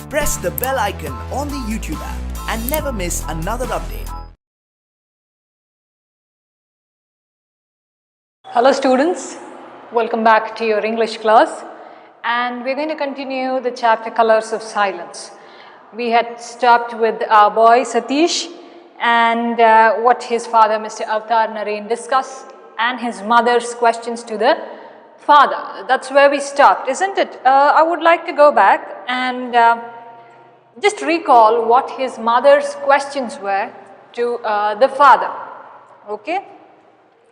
press the bell icon on the YouTube app and never miss another update. Hello students, welcome back to your English class, and we're going to continue the chapter Colors of Silence. We had stopped with our boy Satish and what his father Mr. Avtar Narain discussed and his mother's questions to the father. That's where we stopped, isn't it? I would like to go back and just recall what his mother's questions were to the father, okay?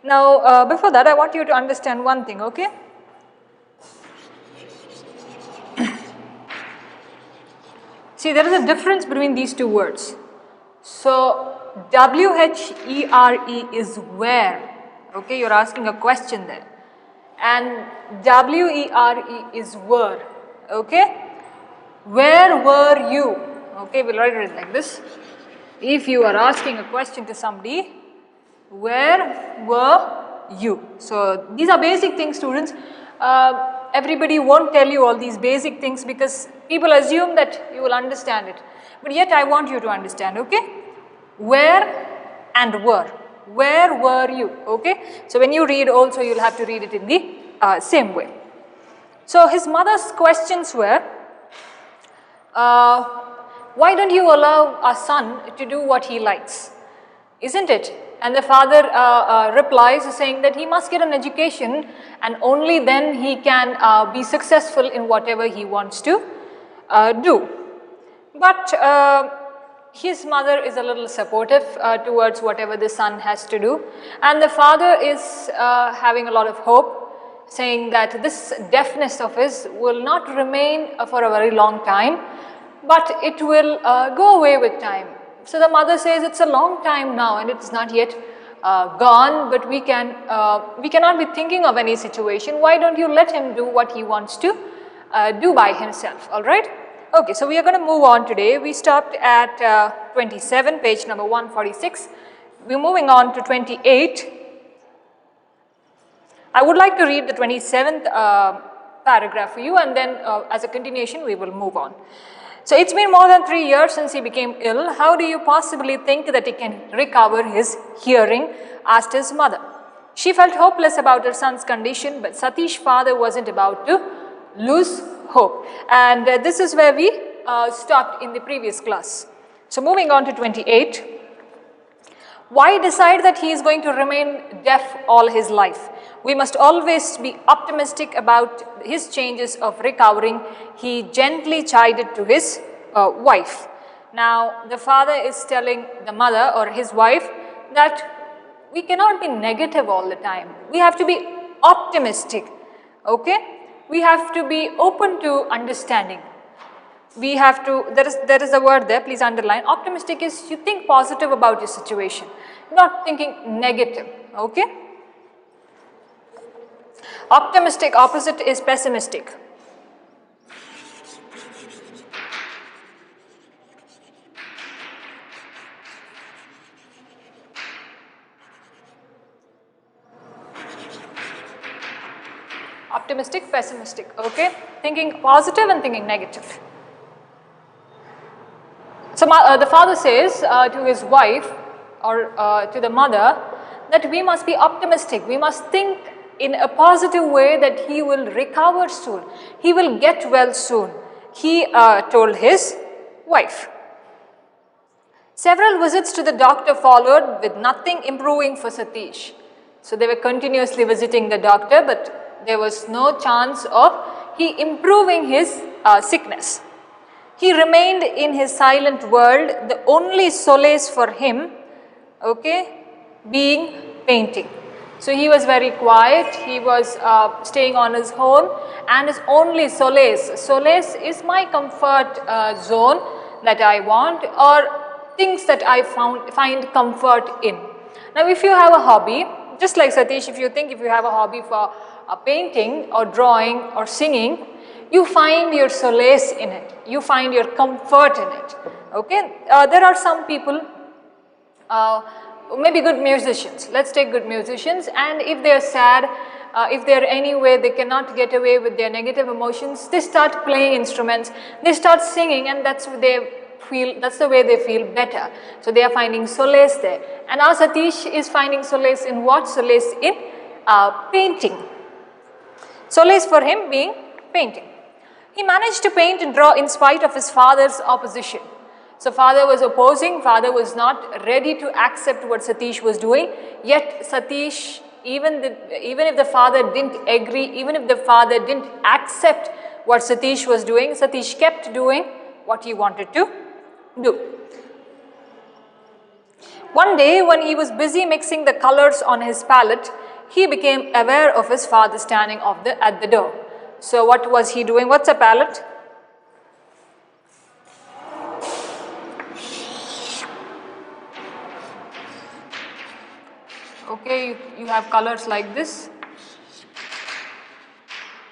Now, before that, I want you to understand one thing, okay? See, there is a difference between these two words. So, W-H-E-R-E is where, okay? You're asking a question there. And W-E-R-E is were, okay? Where were you? Okay, we'll write it like this. If you are asking a question to somebody, where were you? So, these are basic things, students. Everybody won't tell you all these basic things because people assume that you will understand it. But yet I want you to understand, okay? Where and were. Where were you? Okay? So, when you read also you will have to read it in the same way. So, his mother's questions were, why don't you allow our son to do what he likes? Isn't it? And the father replies saying that he must get an education and only then he can be successful in whatever he wants to do. But his mother is a little supportive towards whatever the son has to do, and the father is having a lot of hope, saying that this deafness of his will not remain for a very long time, but it will go away with time. So the mother says it's a long time now and it's not yet gone, but we cannot be thinking of any situation. Why don't you let him do what he wants to do by himself, all right? Okay, so we are going to move on today. We stopped at 27, page number 146. We're moving on to 28. I would like to read the 27th paragraph for you, and then as a continuation we will move on. So, it's been more than 3 years since he became ill. How do you possibly think that he can recover his hearing? Asked his mother. She felt hopeless about her son's condition, but Satish's father wasn't about to lose hope. And this is where we stopped in the previous class. So, moving on to 28. Why decide that he is going to remain deaf all his life? We must always be optimistic about his chances of recovering, he gently chided to his wife. Now, the father is telling the mother or his wife that we cannot be negative all the time. We have to be optimistic, okay? We have to be open to understanding. We have to, there is a word there, please underline. Optimistic is you think positive about your situation, not thinking negative, okay? Optimistic opposite is pessimistic. Optimistic, pessimistic, okay? Thinking positive and thinking negative. So, the father says to his wife or to the mother that we must be optimistic. We must think in a positive way that he will recover soon. He will get well soon. He told his wife. Several visits to the doctor followed with nothing improving for Satish. So, they were continuously visiting the doctor, but there was no chance of he improving his sickness. He remained in his silent world, the only solace for him, okay, being painting. So, he was very quiet, he was staying on his own, and his only solace is my comfort zone that I want, or things that I find comfort in. Now, if you have a hobby, just like Satish, if you have a hobby for painting or drawing or singing, you find your solace in it, you find your comfort in it, okay. There are some people maybe good musicians. Let's take good musicians, and if they are sad, if they are any way they cannot get away with their negative emotions, they start playing instruments, they start singing, and that's what they feel, that's the way they feel better. So they are finding solace there. And our Satish is finding solace in what? Solace in painting. Solace for him being painting. He managed to paint and draw in spite of his father's opposition. So father was opposing, father was not ready to accept what Satish was doing, yet Satish, even if the father didn't agree, even if the father didn't accept what Satish was doing, Satish kept doing what he wanted to do. One day when he was busy mixing the colors on his palette, he became aware of his father standing at the door. So what was he doing? What's a palette? Okay, you have colors like this.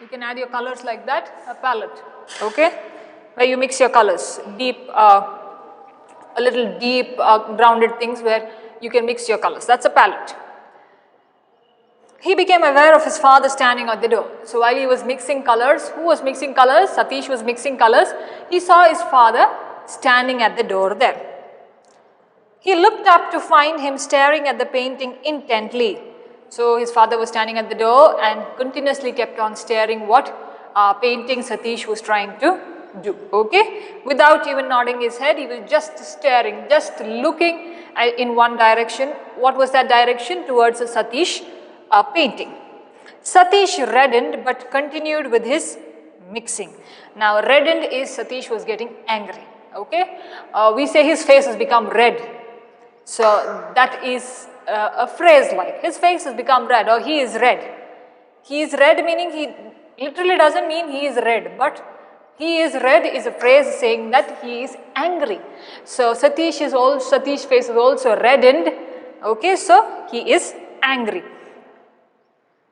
You can add your colors like that, a palette, okay, where you mix your colors, deep, a little deep grounded things where you can mix your colors. That's a palette. He became aware of his father standing at the door. So while he was mixing colors, who was mixing colors? Satish was mixing colors. He saw his father standing at the door there. He looked up to find him staring at the painting intently. So his father was standing at the door and continuously kept on staring what painting Satish was trying to do, okay? Without even nodding his head, he was just staring, just looking in one direction. What was that direction? Towards the Satish painting. Satish reddened but continued with his mixing. Now reddened is Satish was getting angry, okay? We say his face has become red. So that is a phrase like his face has become red or he is red. He is red meaning he literally doesn't mean he is red, but he is red is a phrase saying that he is angry. So Satish's face is also reddened, okay, so he is angry.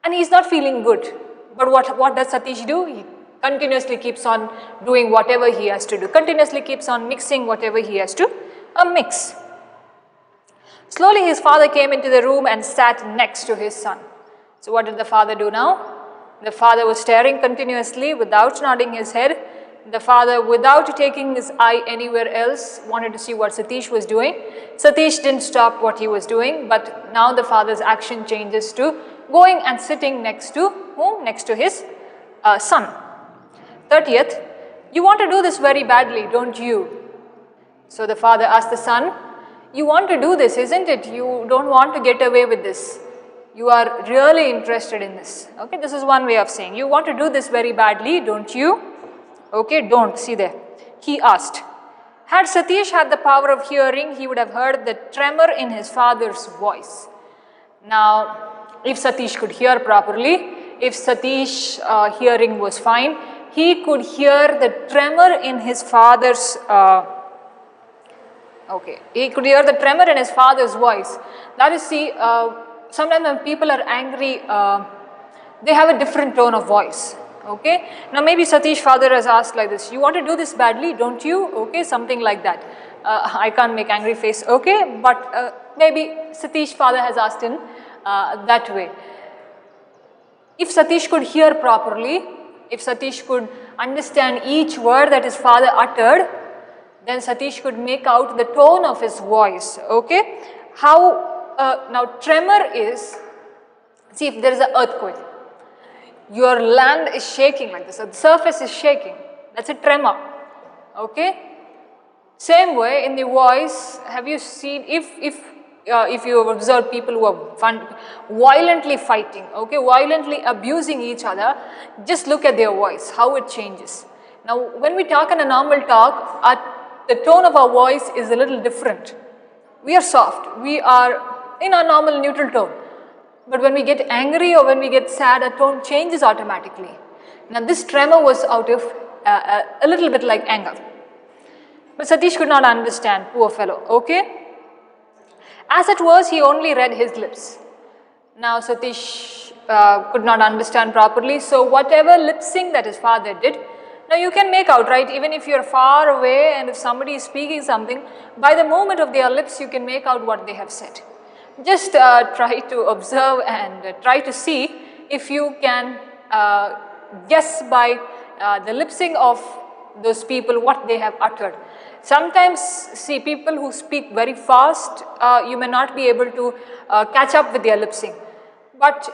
And he is not feeling good. But what does Satish do? He continuously keeps on doing whatever he has to do, continuously keeps on mixing whatever he has to mix. Slowly his father came into the room and sat next to his son. So what did the father do now? The father was staring continuously without nodding his head. The father, without taking his eye anywhere else, wanted to see what Satish was doing. Satish didn't stop what he was doing, but now the father's action changes to going and sitting next to whom? Next to his son. 30th, you want to do this very badly, don't you? So the father asked the son, you want to do this, isn't it? You don't want to get away with this. You are really interested in this. Okay, this is one way of saying, you want to do this very badly, don't you? Okay, don't, see there. He asked. Had Satish had the power of hearing, he would have heard the tremor in his father's voice. Now, if Satish could hear properly, if Satish hearing was fine, he could hear the tremor in his father's he could hear the tremor in his father's voice. That is, see, sometimes when people are angry, they have a different tone of voice. Okay. Now maybe Satish's father has asked like this, you want to do this badly, don't you? Okay, something like that. I can't make angry face, okay, but maybe Satish's father has asked in that way. If Satish could hear properly, if Satish could understand each word that his father uttered, then Satish could make out the tone of his voice, okay. How, now tremor is, see if there is an earthquake, your land is shaking like this, the surface is shaking, that's a tremor, okay. Same way in the voice, have you seen, if you have observed people who are violently fighting, okay, violently abusing each other, just look at their voice, how it changes. Now when we talk in a normal talk, the tone of our voice is a little different. We are soft, we are in our normal neutral tone. But when we get angry or when we get sad, our tone changes automatically. Now this tremor was out of a little bit like anger. But Satish could not understand, poor fellow, okay. As it was, he only read his lips. Now Satish could not understand properly, so whatever lip sync that his father did, now you can make out, right, even if you are far away and if somebody is speaking something, by the movement of their lips you can make out what they have said. Just try to observe and try to see if you can guess by the lip sync of those people what they have uttered. Sometimes, see, people who speak very fast, you may not be able to catch up with their lip sync. But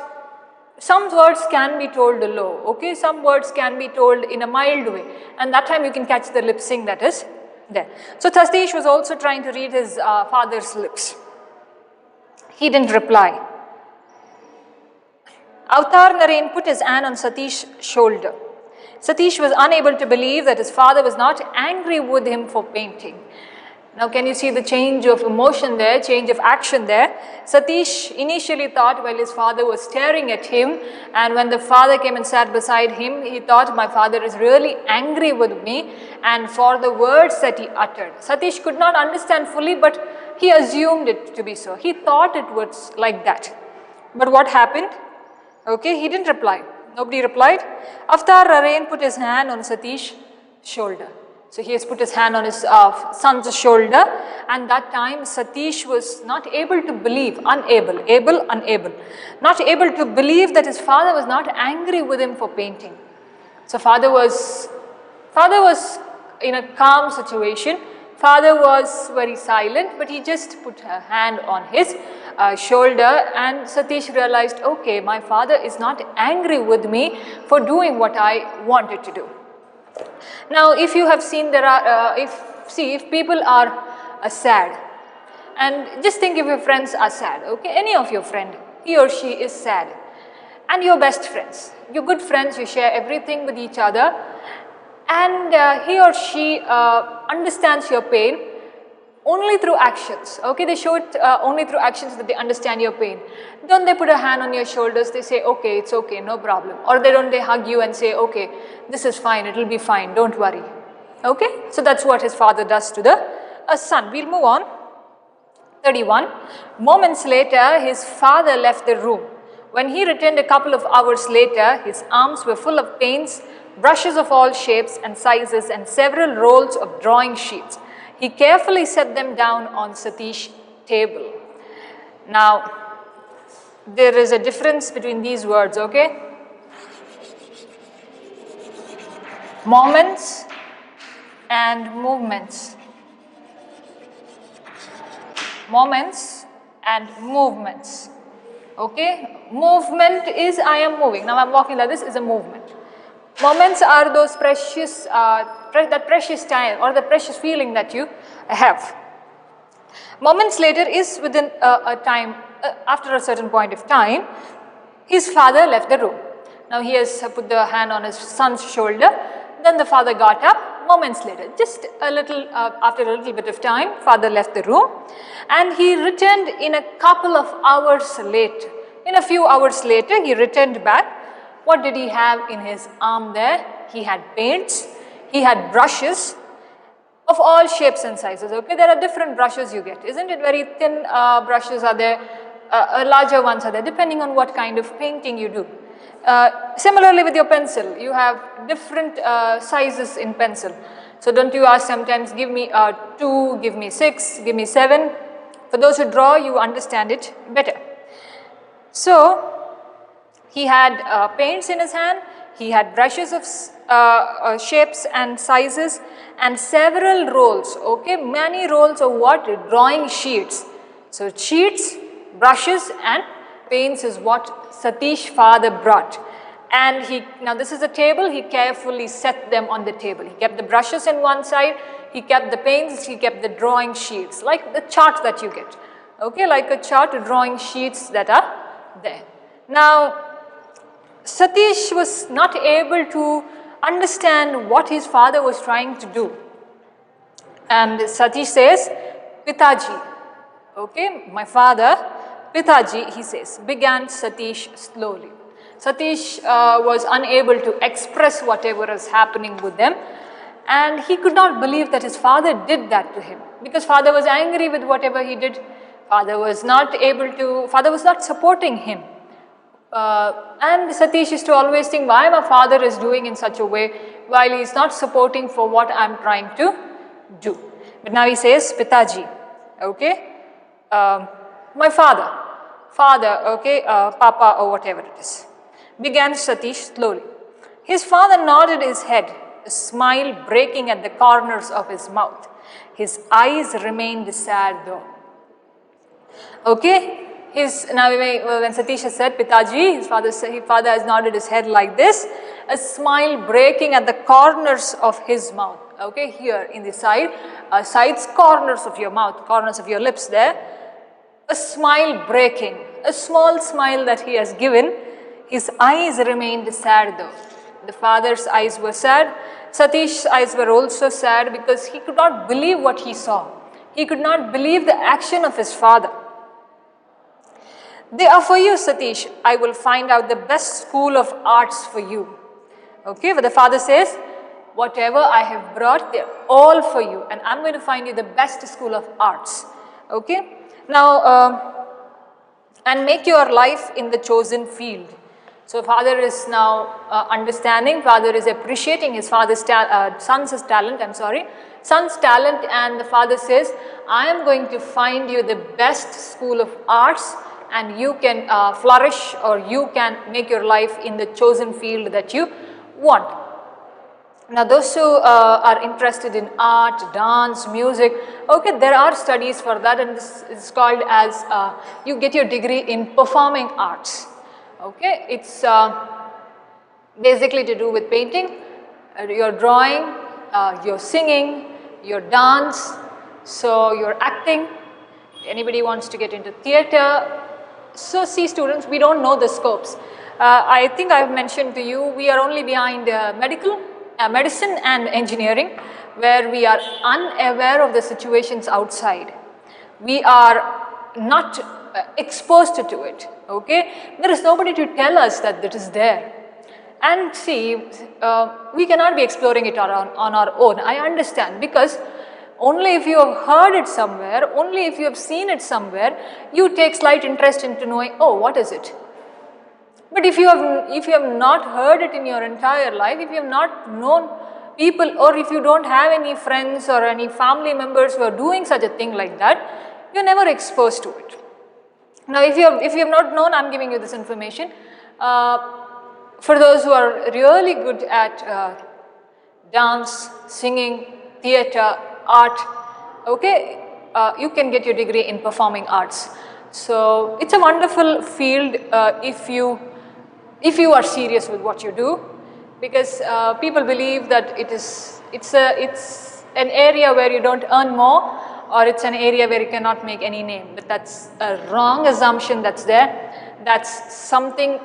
some words can be told low, okay? Some words can be told in a mild way, and that time you can catch the lip sync that is there. So Satish was also trying to read his father's lips. He didn't reply. Avatar Naren put his hand on Satish's shoulder. Satish was unable to believe that his father was not angry with him for painting. Now can you see the change of emotion there, change of action there? Satish initially thought while his father was staring at him, and when the father came and sat beside him, he thought, my father is really angry with me and for the words that he uttered. Satish could not understand fully, but he assumed it to be so. He thought it was like that. But what happened? Okay, he didn't reply. Nobody replied. Avatar Naren put his hand on Satish's shoulder. So he has put his hand on his son's shoulder, and that time Satish was not able to believe, unable not able to believe that his father was not angry with him for painting. So father was in a calm situation. Father was very silent, but he just put a hand on his shoulder, and Satish realized, okay, my father is not angry with me for doing what I wanted to do. Now, if you have seen, there are, if people are sad, and just think if your friends are sad, okay, any of your friend, he or she is sad, and your best friends, your good friends, you share everything with each other, and he or she understands your pain only through actions, okay, they show it only through actions that they understand your pain. Don't they put a hand on your shoulders, they say, okay, it's okay, no problem, or they hug you and say, okay, this is fine, it will be fine, don't worry, okay. So that's what his father does to the son. We'll move on. 31. Moments later, his father left the room. When he returned a couple of hours later, his arms were full of paints, brushes of all shapes and sizes, and several rolls of drawing sheets. He carefully set them down on Satish's table. Now, there is a difference between these words, okay? Moments and movements. Moments and movements. Okay? Movement is I am moving. Now I am walking like this is a movement. Moments are those precious, that precious time or the precious feeling that you have. Moments later is within a time, after a certain point of time, his father left the room. Now he has put the hand on his son's shoulder, then the father got up. Moments later, just a little, after a little bit of time, father left the room, and he returned in a couple of hours later. In a few hours later, he returned back. What did he have in his arm there? He had paints, he had brushes of all shapes and sizes, okay? There are different brushes you get, isn't it? Very thin brushes are there, larger ones are there, depending on what kind of painting you do. Similarly with your pencil, you have different sizes in pencil. So don't you ask sometimes, give me 2, give me 6, give me 7. For those who draw, you understand it better. So, he had paints in his hand, he had brushes of shapes and sizes, and several rolls, okay, many rolls of what? Drawing sheets. So, sheets, brushes and paints is what Satish father brought. And now this is a table, he carefully set them on the table. He kept the brushes in one side, he kept the paints, he kept the drawing sheets, like the chart that you get, okay, like a chart of drawing sheets that are there. Now, Satish was not able to understand what his father was trying to do. And Satish says, Pitaji, okay, my father, Pitaji, he says, began Satish slowly. Satish was unable to express whatever was happening with them, and he could not believe that his father did that to him, because father was angry with whatever he did. Father was not supporting him. And Satish used to always think, why my father is doing in such a way while he is not supporting for what I am trying to do. But now he says, Pitaji, okay. My father, okay, papa or whatever it is, began Satish slowly. His father nodded his head, a smile breaking at the corners of his mouth. His eyes remained sad though. Okay, now when Satish has said Pitaji, his father has nodded his head like this, a smile breaking at the corners of his mouth. Okay, here in the sides, corners of your mouth, corners of your lips there, a smile breaking, a small smile that he has given. His eyes remained sad though. The father's eyes were sad. Satish's eyes were also sad because he could not believe what he saw. He could not believe the action of his father. They are for you, Satish. I will find out the best school of arts for you. Okay, but the father says, whatever I have brought, they're all for you, and I'm going to find you the best school of arts. Okay, now, and make your life in the chosen field. So father is now understanding, father is appreciating his son's talent, and the father says, I am going to find you the best school of arts, and you can flourish, or you can make your life in the chosen field that you want. Now those who are interested in art, dance, music, okay, there are studies for that, and this is called as, you get your degree in performing arts. Okay, it's basically to do with painting, your drawing, your singing, your dance, so your acting. Anybody wants to get into theatre. So see students, we don't know the scopes. I think I've mentioned to you, we are only behind medicine and engineering, where we are unaware of the situations outside. We are not exposed to it, okay? There is nobody to tell us that it is there. And see, we cannot be exploring it on our own. I understand, because only if you have heard it somewhere, only if you have seen it somewhere, you take slight interest into knowing, oh, what is it? But if you have not heard it in your entire life, if you have not known people, or if you don't have any friends or any family members who are doing such a thing like that, you're never exposed to it. Now, if you have not known, I'm giving you this information. For those who are really good at dance, singing, theatre, art, okay, you can get your degree in performing arts. So it's a wonderful field if you are serious with what you do, because people believe that it's an area where you don't earn more, or it's an area where you cannot make any name. But that's a wrong assumption that's there. That's something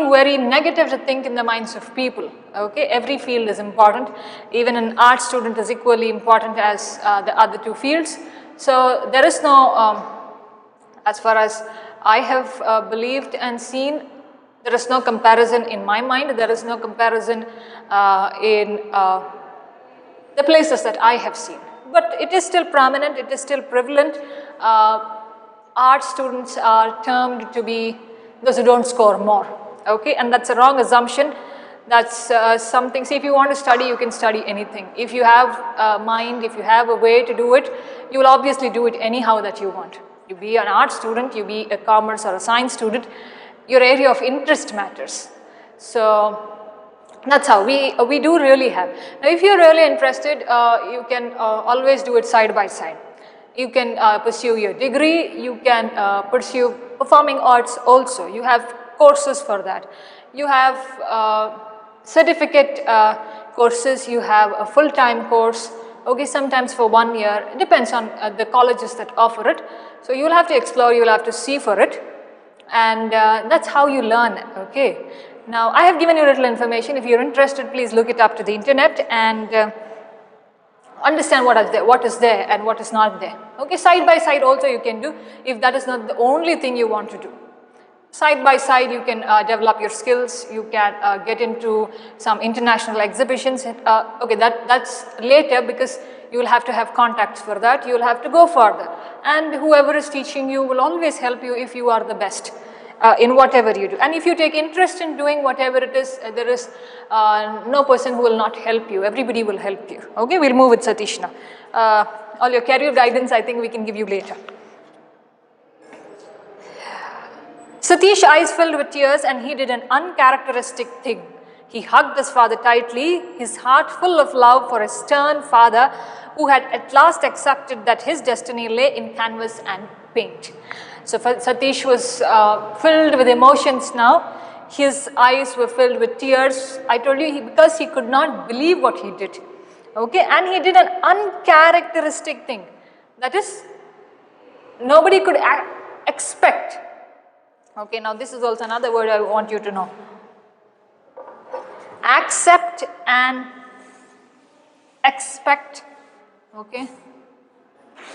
very negative to think in the minds of people. Okay, every field is important. Even an art student is equally important as the other two fields. So there is no, as far as I have believed and seen, there is no comparison in my mind. There is no comparison in the places that I have seen. But it is still prominent, it is still prevalent. Art students are termed to be those who don't score more. Okay, and that's a wrong assumption. That's something, see, if you want to study, you can study anything. If you have a mind, if you have a way to do it, you will obviously do it anyhow that you want. You be an art student, you be a commerce or a science student, your area of interest matters. So that's how we do really have. Now, if you're really interested, you can always do it side by side. You can pursue your degree, you can pursue performing arts also. You have courses for that. You have certificate courses, you have a full-time course, okay, sometimes for 1 year. It depends on the colleges that offer it. So you will have to explore, you will have to see for it, and that's how you learn, okay. Now, I have given you a little information. If you're interested, please look it up to the internet and understand what is there and what is not there. Okay, side by side also you can do, if that is not the only thing you want to do. Side by side you can develop your skills, you can get into some international exhibitions. Okay, that's later, because you will have to have contacts for that, you will have to go further. And whoever is teaching you will always help you if you are the best in whatever you do. And if you take interest in doing whatever it is, there is no person who will not help you, everybody will help you. Okay, we'll move with Satish now. All your career guidance I think we can give you later. Satish's eyes filled with tears and he did an uncharacteristic thing. He hugged his father tightly, his heart full of love for his stern father who had at last accepted that his destiny lay in canvas and paint. So Satish was filled with emotions now. His eyes were filled with tears. I told you, because he could not believe what he did. Okay, and he did an uncharacteristic thing. That is, nobody could expect. Okay, now this is also another word I want you to know. Accept and expect. Okay,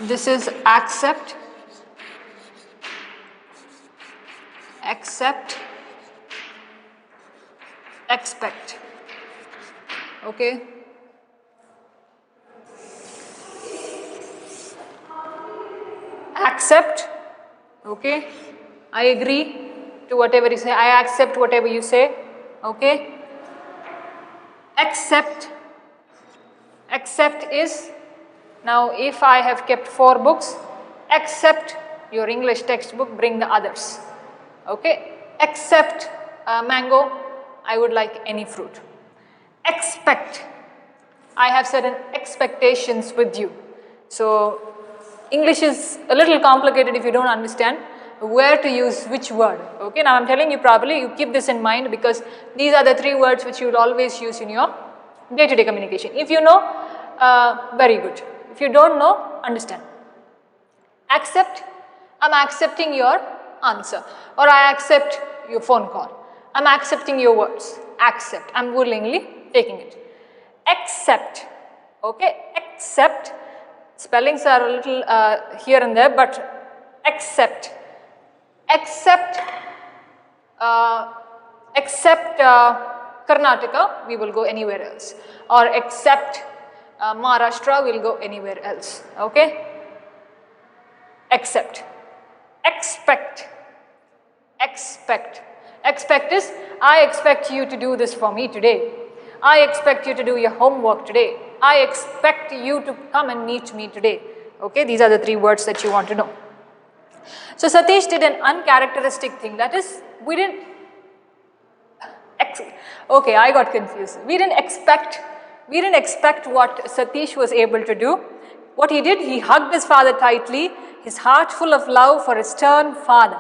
this is accept, expect. Okay. Accept. Okay. I agree to whatever you say. I accept whatever you say. Okay. Accept. Accept is, now if I have kept 4 books, accept your English textbook, bring the others. Okay. Accept mango, I would like any fruit. Expect. I have certain expectations with you. So English is a little complicated if you don't understand where to use which word. Okay, now I am telling you properly, you keep this in mind because these are the 3 words which you will always use in your day-to-day communication. If you know, very good. If you don't know, understand. Accept, I am accepting your answer, or I accept your phone call. I am accepting your words. Accept, I am willingly taking it. Accept, okay, accept. Spellings are a little here and there, but accept. Except Karnataka, we will go anywhere else. Or except Maharashtra, we will go anywhere else. Okay? Accept. Expect. Expect. Expect is, I expect you to do this for me today. I expect you to do your homework today. I expect you to come and meet me today. Okay, these are the 3 words that you want to know. So Satish did an uncharacteristic thing. That is, we didn't, okay, I got confused. We didn't expect what Satish was able to do. What he did, he hugged his father tightly, his heart full of love for his stern father.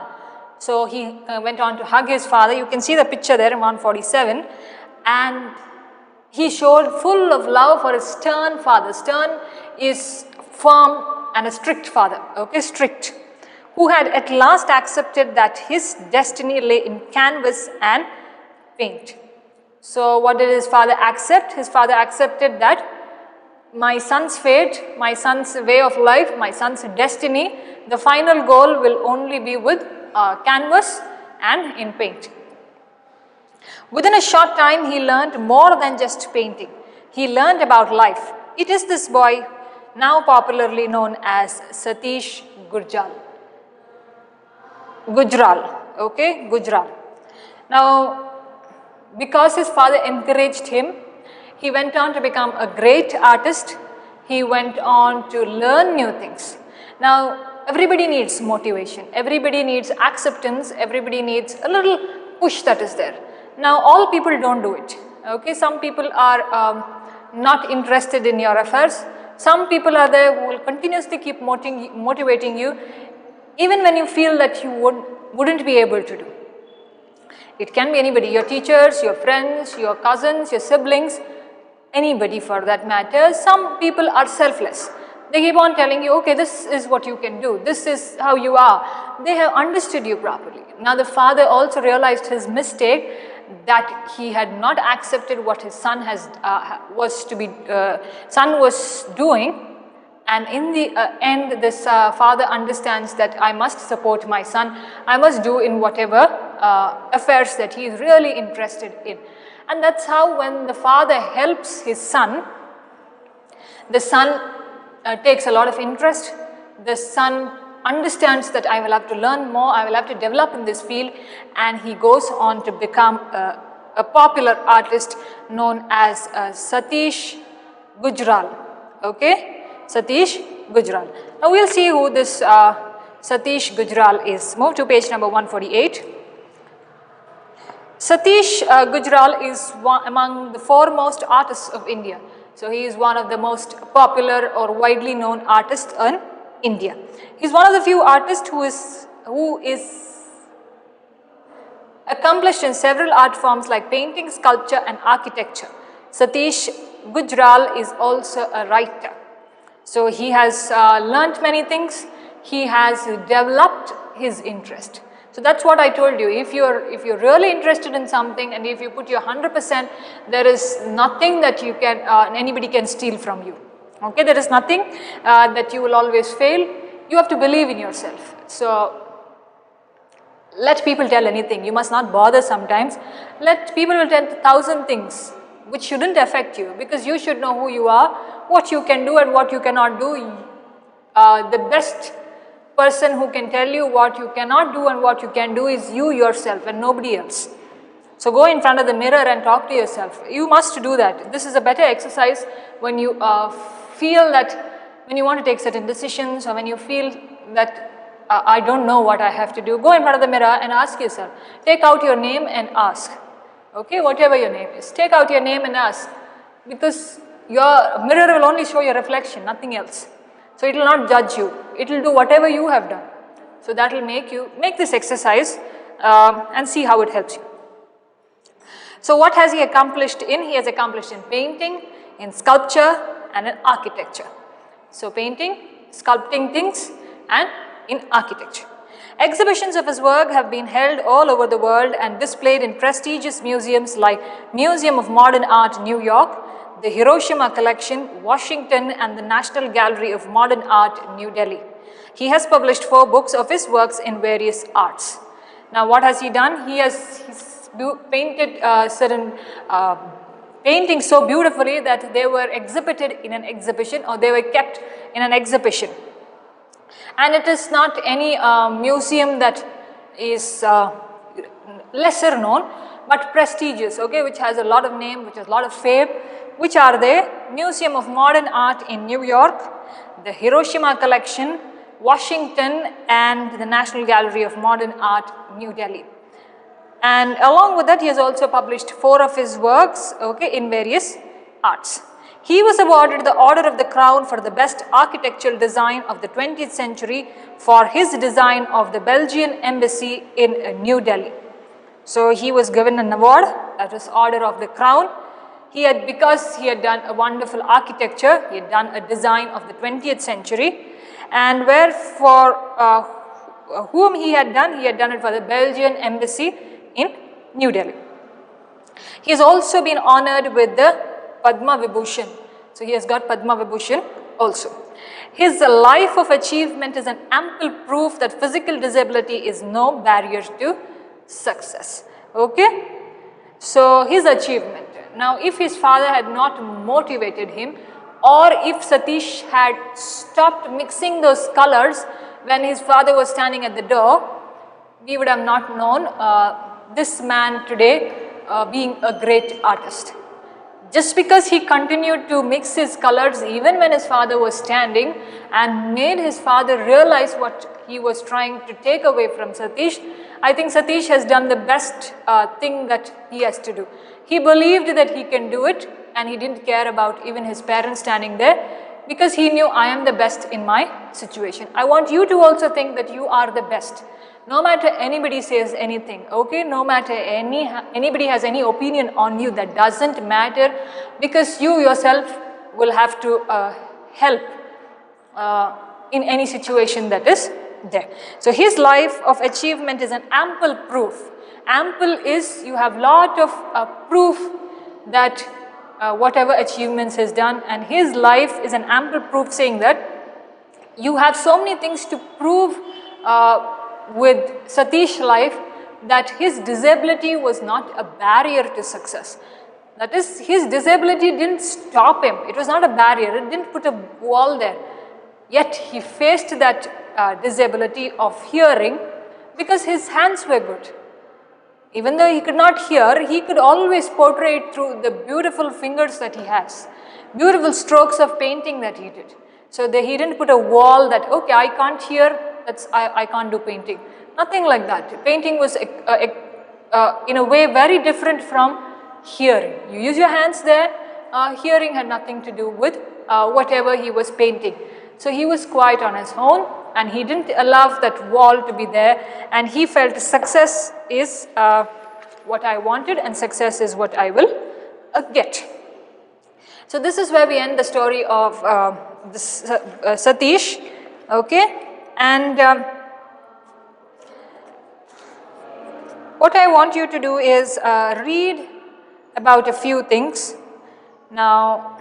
So he went on to hug his father. You can see the picture there in 147. And he showed full of love for his stern father. Stern is firm and a strict father. Okay, strict. Who had at last accepted that his destiny lay in canvas and paint. So what did his father accept? His father accepted that my son's fate, my son's way of life, my son's destiny, the final goal will only be with canvas and in paint. Within a short time, he learned more than just painting. He learned about life. It is this boy, now popularly known as Satish Gujral. Okay, Gujral. Now, because his father encouraged him, he went on to become a great artist. He went on to learn new things. Now, everybody needs motivation. Everybody needs acceptance. Everybody needs a little push that is there. Now, all people don't do it. Okay, some people are not interested in your affairs. Some people are there who will continuously keep motivating you, even when you feel that you wouldn't be able to do. It can be anybody, your teachers, your friends, your cousins, your siblings, anybody for that matter. Some people are selfless. They keep on telling you, okay, this is what you can do. This is how you are. They have understood you properly. Now the father also realized his mistake, that he had not accepted what his son was doing. And in the end, this father understands that I must support my son. I must do in whatever affairs that he is really interested in. And that's how when the father helps his son, the son takes a lot of interest. The son understands that I will have to learn more, I will have to develop in this field, and he goes on to become a popular artist known as Satish Gujral. Okay, Satish Gujral. Now we'll see who this Satish Gujral is. Move to page number 148. Satish Gujral is among the foremost artists of India. So he is one of the most popular or widely known artists in India. He is one of the few artists who is accomplished in several art forms like painting, sculpture and architecture. Satish Gujral is also a writer. So he has learnt many things. He has developed his interest. So that's what I told you. If you're really interested in something and if you put your 100%, there is nothing that you can anybody can steal from you. Okay, there is nothing that you will always fail. You have to believe in yourself. So let people tell anything. You must not bother sometimes. Let people will tell 1,000 things which shouldn't affect you, because you should know who you are, what you can do and what you cannot do. The best person who can tell you what you cannot do and what you can do is you yourself and nobody else. So go in front of the mirror and talk to yourself. You must do that. This is a better exercise when you feel that, when you want to take certain decisions, or when you feel that I don't know what I have to do. Go in front of the mirror and ask yourself. Take out your name and ask. Okay, whatever your name is. Take out your name and ask. Because your mirror will only show your reflection, nothing else. So it will not judge you. It will do whatever you have done. So that will make this exercise and see how it helps you. So what has he accomplished in? He has accomplished in painting, in sculpture and in architecture. So painting, sculpting things and in architecture. Exhibitions of his work have been held all over the world and displayed in prestigious museums like Museum of Modern Art, New York, the Hiroshima Collection, Washington and the National Gallery of Modern Art, New Delhi. He has published 4 books of his works in various arts. Now what has he done? He's painted certain paintings so beautifully that they were exhibited in an exhibition, or they were kept in an exhibition. And it is not any museum that is lesser known but prestigious, okay, which has a lot of name, which has a lot of fame. Which are they? Museum of Modern Art in New York, the Hiroshima Collection, Washington and the National Gallery of Modern Art, New Delhi. And along with that, he has also published 4 of his works, okay, in various arts. He was awarded the Order of the Crown for the best architectural design of the 20th century for his design of the Belgian embassy in New Delhi. So he was given an award, that is Order of the Crown. Because he had done a wonderful architecture, he had done a design of the 20th century, and whom he had done it for the Belgian embassy in New Delhi. He has also been honored with the Padma Vibhushan. So he has got Padma Vibhushan also. His life of achievement is an ample proof that physical disability is no barrier to success. Okay? So his achievement. Now if his father had not motivated him, or if Satish had stopped mixing those colors when his father was standing at the door, we would have not known this man today being a great artist. Just because he continued to mix his colors even when his father was standing and made his father realize what he was trying to take away from Satish, I think Satish has done the best thing that he has to do. He believed that he can do it and he didn't care about even his parents standing there, because he knew I am the best in my situation. I want you to also think that you are the best. No matter anybody says anything, okay, no matter anybody has any opinion on you, that doesn't matter, because you yourself will have to help in any situation that is there. So his life of achievement is an ample proof. Ample is, you have lot of proof that whatever achievements he has done, and his life is an ample proof saying that you have so many things to prove with Satish's life, that his disability was not a barrier to success. That is, his disability didn't stop him. It was not a barrier. It didn't put a wall there. Yet he faced that disability of hearing because his hands were good. Even though he could not hear, he could always portray it through the beautiful fingers that he has, beautiful strokes of painting that he did. So he didn't put a wall that, okay, I can't hear, I can't do painting. Nothing like that. Painting was in a way very different from hearing. You use your hands there, hearing had nothing to do with whatever he was painting. So he was quite on his own, and he didn't allow that wall to be there, and he felt success is what I wanted and success is what I will get. So this is where we end the story of Satish, okay, and what I want you to do is read about a few things. Now,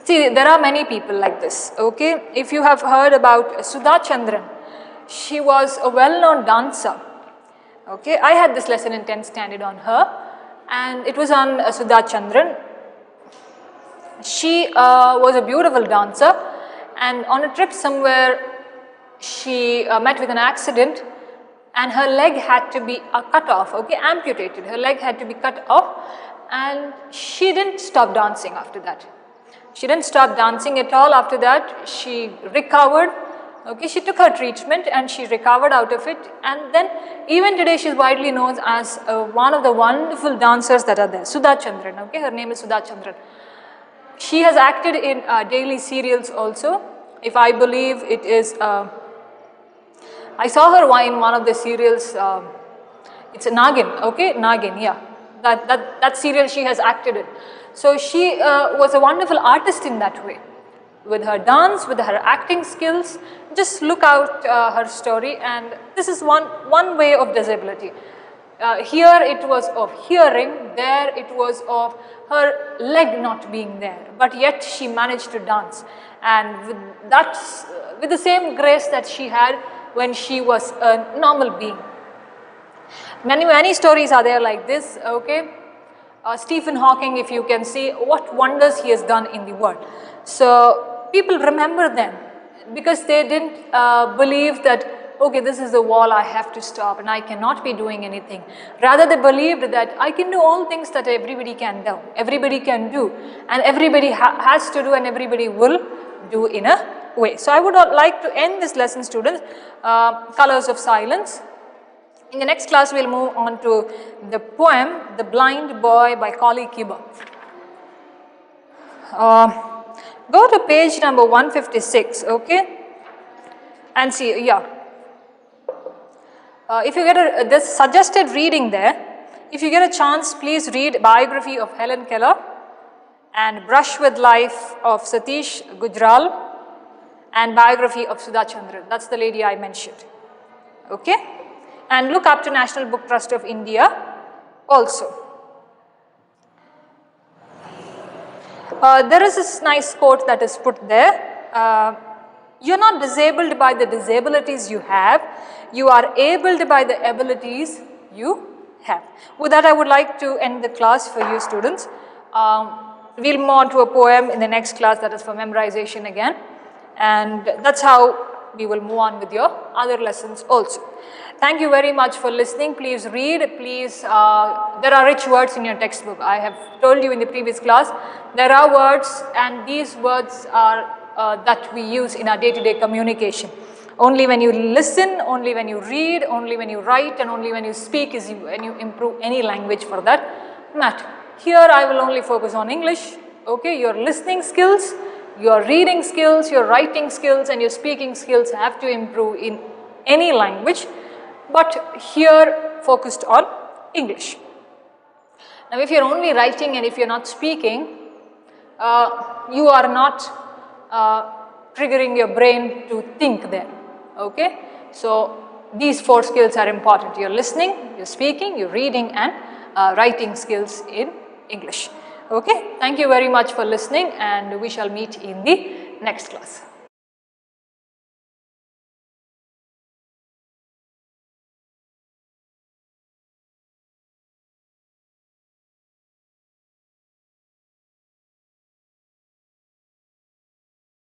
see, there are many people like this, okay. If you have heard about Sudha Chandran, she was a well-known dancer, okay. I had this lesson in 10th standard on her, and it was on Sudha Chandran. She was a beautiful dancer, and on a trip somewhere she met with an accident, and her leg had to be cut off, okay, amputated. Her leg had to be cut off, and she didn't stop dancing after that. She didn't stop dancing at all after that. She recovered, okay, she took her treatment and she recovered out of it, and then even today she is widely known as one of the wonderful dancers that are there, Sudha Chandran, okay, her name is Sudha Chandran. She has acted in daily serials also. If I believe it is, I saw her in one of the serials, it's a Nagin, okay, Nagin, yeah, that serial she has acted in. So she was a wonderful artist in that way, with her dance, with her acting skills. Just look out her story, and this is one way of disability. Here it was of hearing, there it was of her leg not being there, but yet she managed to dance, and with the same grace that she had when she was a normal being. Many stories are there like this, okay. Stephen Hawking, if you can see what wonders he has done in the world. So people remember them because they didn't believe that, okay, this is the wall, I have to stop and I cannot be doing anything. Rather, they believed that I can do all things that everybody can do, and everybody has to do, and everybody will do in a way. So I would like to end this lesson, students, Colors of Silence. In the next class, we will move on to the poem, The Blind Boy by Kali Kiba. Go to page number 156, okay, and see, yeah. If you get this suggested reading there, if you get a chance, please read Biography of Helen Keller and Brush with Life of Satish Gujral and Biography of Sudha Chandran. That's the lady I mentioned, okay. And look up to National Book Trust of India also. There is this nice quote that is put there. You're not disabled by the disabilities you have, you are abled by the abilities you have. With that, I would like to end the class for you students. We'll move on to a poem in the next class that is for memorization again. And that's how we will move on with your other lessons also. Thank you very much for listening. Please read, please, there are rich words in your textbook. I have told you in the previous class, there are words, and these words are that we use in our day-to-day communication. Only when you listen, only when you read, only when you write, and only when you speak is when you improve any language for that matter. Here I will only focus on English, okay. Your listening skills, your reading skills, your writing skills, and your speaking skills have to improve in any language, but here focused on English. Now, if you're only writing and if you're not speaking, you are not triggering your brain to think there, okay. So these 4 skills are important: your listening, your speaking, your reading, and writing skills in English, okay. Thank you very much for listening, and we shall meet in the next class.